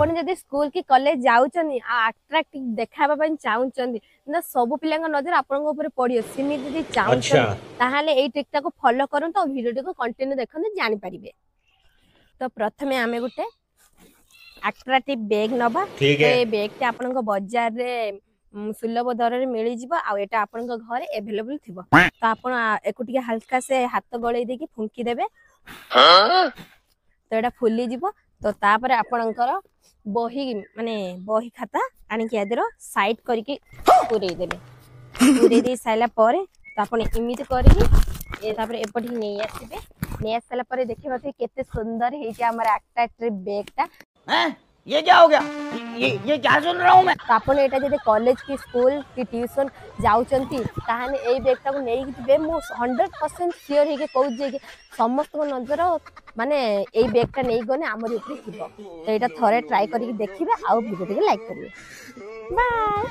आपण जदि स्कूल की कॉलेज जाउछनी अट्रैक्टिव देखाबा पई चाहुछनी ना सब पिलांग नजर आपन ऊपर पड़ियो सिमी जदि चाहुछनी ताहाले एई ट्रिकटा को फॉलो करन तो वीडियो को कंटिन्यू देखन जानि परिबे। तो प्रथमे आमे गुटे अट्रैक्टिव बैग नबा। तो ए बैग टे आपन को बाजार रे सुलभ दर रे मिली जिवो आ एटा आपन को घर अवेलेबल थिबो। तो आपन एकुटिके हल्का से हाथ गळै देकी फुंकी देबे तो एटा फुली जिवो। तो तापर आपनकर बही माने बही खाता आनी के आदर साइड करके पुरै देबे। पुरै दे साइला परे तो आपन इमिति करके ए तापर एपठी नै आसीबे। नै आसला परे देखिबा कि केते सुंदर हे जे हमर अट्रैक्टिव बैग टा। हैं ये क्या हो गया? ये क्या सुन रहा हूं मैं? तो आपन एटा जदि कॉलेज की स्कूल की ट्यूशन जाउचंती ताहाने एई बैग टा को नेई कि मो 100% श्योर हे के कहू जे समस्त को नजर माने एई बैग टा नेई गने हमर ऊपर थिबो। तो एटा थरे ट्राई करिक देखिबे आ वीडियो के लाइक करिवे। बाय।